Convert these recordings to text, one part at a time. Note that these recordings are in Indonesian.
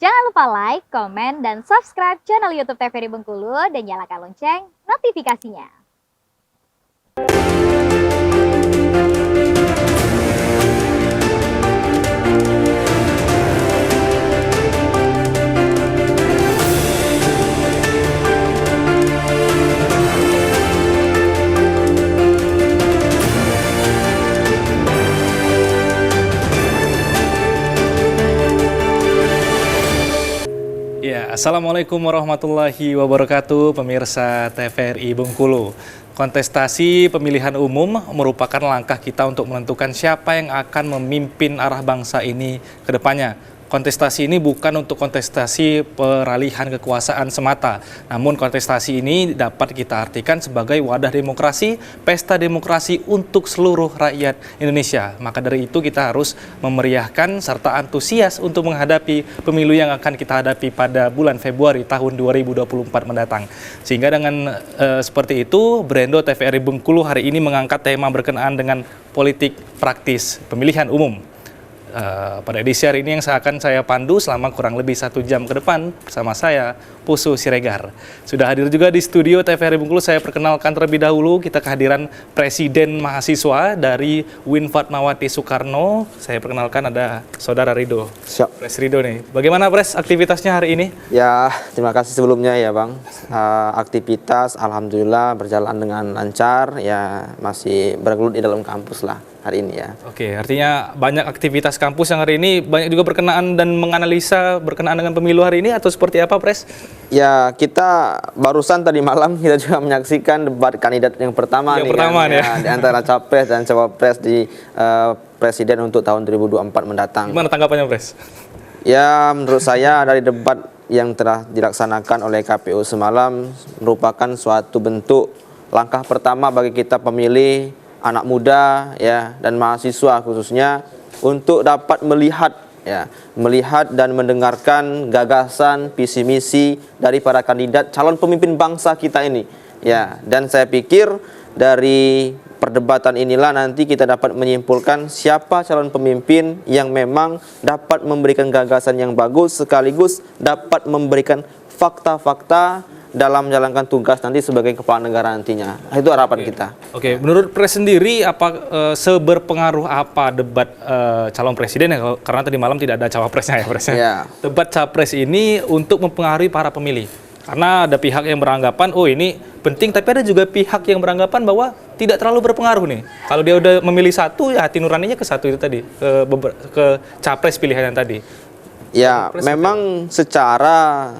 Jangan lupa like, komen, dan subscribe channel YouTube TVRI Bengkulu dan nyalakan lonceng notifikasinya. Assalamualaikum warahmatullahi wabarakatuh, pemirsa TVRI Bengkulu. Kontestasi pemilihan umum merupakan langkah kita untuk menentukan siapa yang akan memimpin arah bangsa ini ke depannya. Kontestasi ini bukan untuk kontestasi peralihan kekuasaan semata, namun kontestasi ini dapat kita artikan sebagai wadah demokrasi, pesta demokrasi untuk seluruh rakyat Indonesia. Maka dari itu kita harus memeriahkan serta antusias untuk menghadapi pemilu yang akan kita hadapi pada bulan Februari tahun 2024 mendatang. Sehingga dengan seperti itu, Brando TVRI Bengkulu hari ini mengangkat tema berkenaan dengan politik praktis pemilihan umum. Pada edisi hari ini yang akan saya pandu selama kurang lebih 1 jam ke depan bersama saya, Pusu Siregar. Sudah hadir juga di studio TVRI Bengkulu, saya perkenalkan terlebih dahulu kita kehadiran Presiden Mahasiswa dari UIN Fatmawati Soekarno. Saya perkenalkan ada Saudara Ridho. Siap. Pres Ridho nih. Bagaimana Pres aktivitasnya hari ini? Ya, terima kasih sebelumnya ya Bang. Aktivitas Alhamdulillah berjalan dengan lancar, ya masih bergelut di dalam kampus lah hari ini ya. Oke, artinya banyak aktivitas kampus yang hari ini banyak juga berkenaan dan menganalisa berkenaan dengan pemilu hari ini atau seperti apa, Pres? Ya, kita barusan tadi malam kita juga menyaksikan debat kandidat yang pertama nih pertama kan, nih ya, di antara capres dan cawapres di presiden untuk tahun 2024 mendatang. Gimana tanggapannya, Pres? Ya, menurut saya dari debat yang telah dilaksanakan oleh KPU semalam merupakan suatu bentuk langkah pertama bagi kita pemilih, anak muda ya dan mahasiswa khususnya untuk dapat melihat dan mendengarkan gagasan visi misi dari para kandidat calon pemimpin bangsa kita ini ya. Dan saya pikir dari perdebatan inilah nanti kita dapat menyimpulkan siapa calon pemimpin yang memang dapat memberikan gagasan yang bagus sekaligus dapat memberikan fakta-fakta dalam menjalankan tugas nanti sebagai kepala negara nantinya. Itu harapan kita. Oke, menurut Pres sendiri seberpengaruh apa debat calon presiden ya? Karena tadi malam tidak ada cawapresnya ya, Pres. Ya. Debat capres ini untuk mempengaruhi para pemilih. Karena ada pihak yang beranggapan, oh ini penting, tapi ada juga pihak yang beranggapan bahwa tidak terlalu berpengaruh nih. Kalau dia udah memilih satu, ya hati nuraninya ke satu itu tadi, ke capres pilihan yang tadi. Ya, memang secara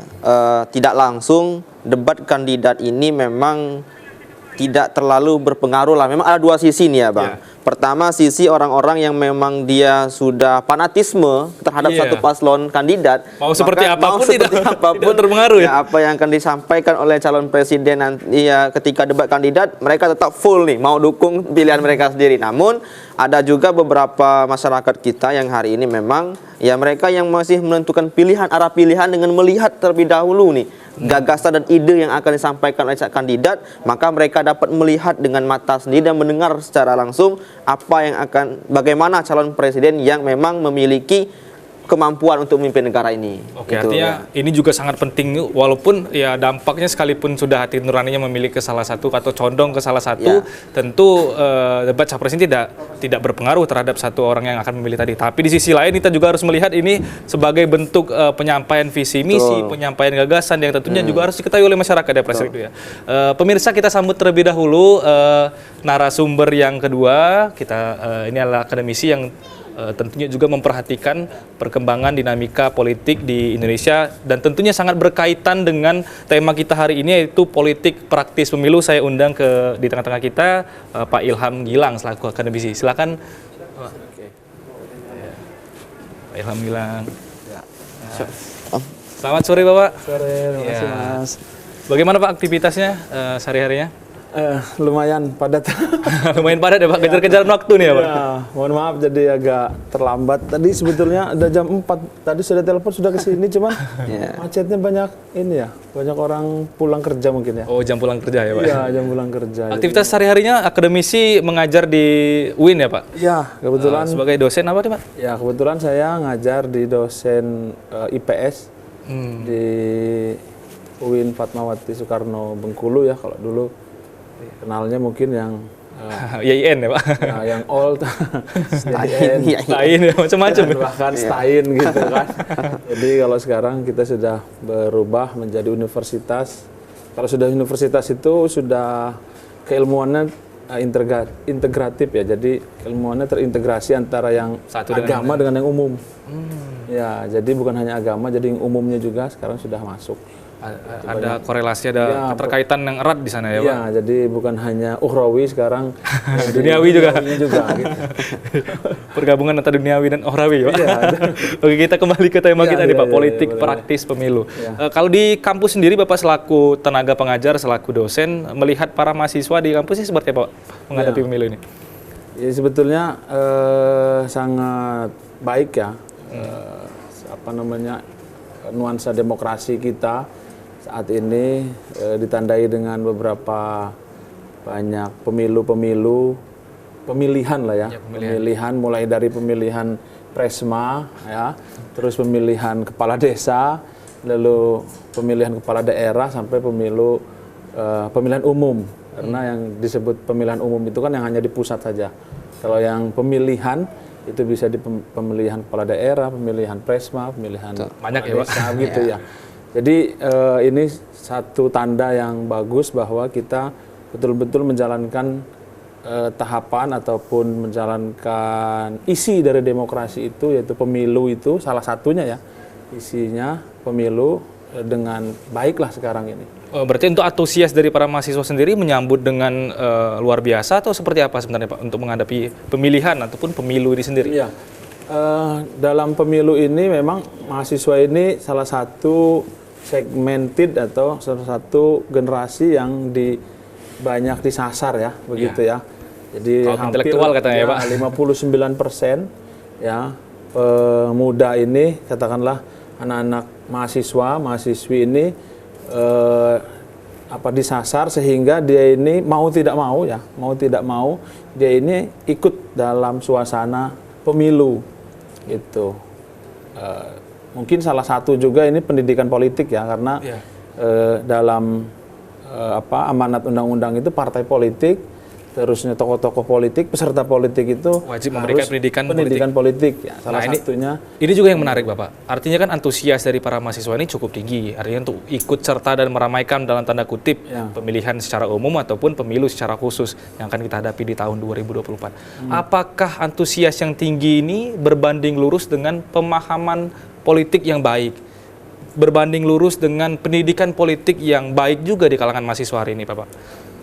tidak langsung debat kandidat ini memang tidak terlalu berpengaruh lah. Memang ada dua sisi nih ya Bang. Ya. Pertama sisi orang-orang yang memang dia sudah fanatisme terhadap satu paslon kandidat. Mau seperti apapun tidak terpengaruh ya. Apa yang akan disampaikan oleh calon presiden nanti ya ketika debat kandidat mereka tetap full nih mau dukung pilihan mereka sendiri. Namun ada juga beberapa masyarakat kita yang hari ini memang ya mereka yang masih menentukan pilihan arah pilihan dengan melihat terlebih dahulu nih gagasan dan ide yang akan disampaikan oleh kandidat, maka mereka dapat melihat dengan mata sendiri dan mendengar secara langsung bagaimana calon presiden yang memang memiliki kemampuan untuk memimpin negara ini. Oke, artinya ini juga sangat penting walaupun ya dampaknya sekalipun sudah hati nuraninya memilih ke salah satu atau condong ke salah satu, tentu debat capres ini tidak berpengaruh terhadap satu orang yang akan memilih tadi. Tapi di sisi lain kita juga harus melihat ini sebagai bentuk penyampaian visi misi, penyampaian gagasan yang tentunya juga harus diketahui oleh masyarakat ya, Pres itu ya. Pemirsa, kita sambut terlebih dahulu narasumber yang kedua. Ini adalah akademisi yang tentunya juga memperhatikan perkembangan dinamika politik di Indonesia dan tentunya sangat berkaitan dengan tema kita hari ini yaitu politik praktis pemilu. Saya undang di tengah-tengah kita Pak Ilham Gilang selaku akademisi. Silakan. Pak Ilham Gilang. Selamat sore Bapak. Sore, terima kasih Mas. Bagaimana Pak aktivitasnya sehari-harinya? Lumayan padat. Lumayan padat ya Pak, kejar-kejaran waktu nih ya Pak? Ya, mohon maaf jadi agak terlambat. Tadi sebetulnya ada jam 4, tadi sudah telepon sudah ke sini, cuman macetnya banyak ini ya, banyak orang pulang kerja mungkin ya. Oh, jam pulang kerja ya Pak? Iya, jam pulang kerja. Aktivitas sehari-harinya akademisi mengajar di UIN ya Pak? Iya, kebetulan. Sebagai dosen apa nih Pak? Ya, kebetulan saya ngajar di dosen IPS di UIN Fatmawati Soekarno Bengkulu ya, kalau dulu kenalnya mungkin yang YIN ya Pak? ya, yang old, Stain, Lain ya, macam-macam ya? bahkan Stain gitu kan. Jadi kalau sekarang kita sudah berubah menjadi universitas. Kalau sudah universitas itu sudah keilmuannya integratif ya. Jadi ilmuannya terintegrasi antara yang Satu agama dengan yang umum. Ya, jadi bukan hanya agama, jadi yang umumnya juga sekarang sudah masuk. Ada korelasi, ada Ya, keterkaitan yang erat di sana ya Pak? Iya, jadi bukan hanya ukhrawi sekarang, Duniawi juga. juga gitu. Pergabungan antara duniawi dan ukhrawi ya Pak? Iya, Oke, kita kembali ke tema kita nih Pak, iya, politik boleh, praktis pemilu. Iya. Kalau di kampus sendiri Bapak selaku tenaga pengajar, selaku dosen, melihat para mahasiswa di kampus ini seperti apa Pak menghadapi pemilu ini? Ya sebetulnya sangat baik ya, apa namanya, nuansa demokrasi kita saat ini ditandai dengan beberapa banyak pemilihan lah ya, pemilihan mulai dari pemilihan presma ya, terus pemilihan kepala desa, lalu pemilihan kepala daerah sampai pemilihan umum. Karena yang disebut pemilihan umum itu kan yang hanya di pusat saja. Kalau yang pemilihan itu bisa di pemilihan kepala daerah, pemilihan presma, pemilihan Banyak ya, Pak? desa gitu ya. Jadi ini satu tanda yang bagus bahwa kita betul-betul menjalankan tahapan ataupun menjalankan isi dari demokrasi itu, yaitu pemilu itu salah satunya ya, isinya pemilu dengan baiklah sekarang ini. Berarti untuk antusias dari para mahasiswa sendiri menyambut dengan luar biasa atau seperti apa sebenarnya Pak untuk menghadapi pemilihan ataupun pemilu ini sendiri? Iya, dalam pemilu ini memang mahasiswa ini salah satu segmented atau salah satu generasi yang banyak disasar ya, begitu ya. Jadi Kaum hampir intelektual katanya ya Pak? 59% ya pemuda ini, katakanlah anak-anak mahasiswi ini disasar sehingga dia ini mau tidak mau dia ini ikut dalam suasana pemilu gitu. Mungkin salah satu juga ini pendidikan politik ya, karena dalam amanat undang-undang itu partai politik, terusnya tokoh-tokoh politik, peserta politik itu wajib memberikan pendidikan politik ya, salah satunya. Ini juga yang menarik Bapak. Artinya kan antusias dari para mahasiswa ini cukup tinggi. Artinya untuk ikut serta dan meramaikan dalam tanda kutip pemilihan secara umum ataupun pemilu secara khusus yang akan kita hadapi di tahun 2024. Apakah antusias yang tinggi ini berbanding lurus dengan pemahaman politik yang baik? Berbanding lurus dengan pendidikan politik yang baik juga di kalangan mahasiswa hari ini Bapak?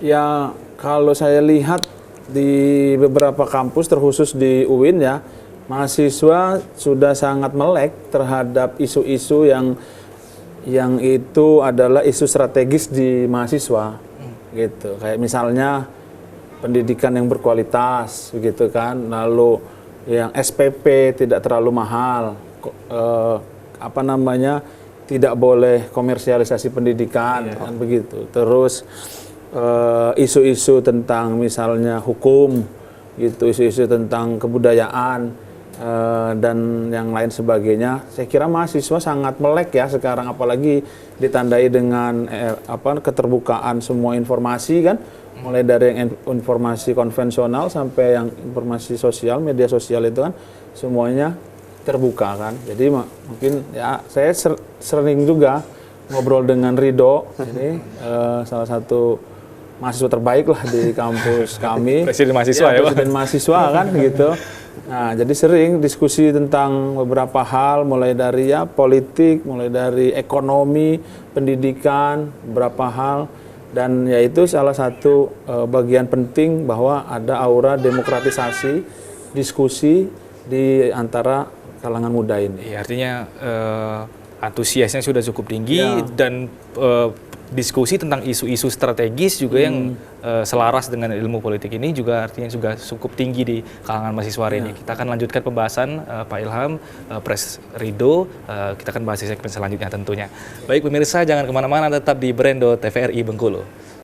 Ya, kalau saya lihat di beberapa kampus terkhusus di UIN ya, mahasiswa sudah sangat melek terhadap isu-isu yang itu adalah isu strategis di mahasiswa gitu. Kayak misalnya pendidikan yang berkualitas begitu kan, lalu yang SPP tidak terlalu mahal, tidak boleh komersialisasi pendidikan kan begitu. Terus isu-isu tentang misalnya hukum gitu, isu-isu tentang kebudayaan dan yang lain sebagainya. Saya kira mahasiswa sangat melek ya sekarang, apalagi ditandai dengan keterbukaan semua informasi kan, mulai dari yang informasi konvensional sampai yang informasi sosial, media sosial itu kan semuanya terbuka kan. Jadi mungkin ya saya sering juga ngobrol dengan Ridho, ini salah satu mahasiswa terbaik lah di kampus kami. Presiden mahasiswa ya Pak? Presiden mahasiswa kan gitu. Nah, jadi sering diskusi tentang beberapa hal, mulai dari politik, mulai dari ekonomi, pendidikan, beberapa hal. Dan yaitu salah satu bagian penting bahwa ada aura demokratisasi, diskusi di antara kalangan muda ini. Ya, artinya antusiasnya sudah cukup tinggi dan diskusi tentang isu-isu strategis juga yang selaras dengan ilmu politik ini juga artinya juga cukup tinggi di kalangan mahasiswa hari ini. Kita akan lanjutkan pembahasan Pak Ilham, Pres Ridho, kita akan bahas di segmen selanjutnya tentunya. Baik pemirsa, jangan kemana-mana, tetap di Brendo TVRI Bengkulu.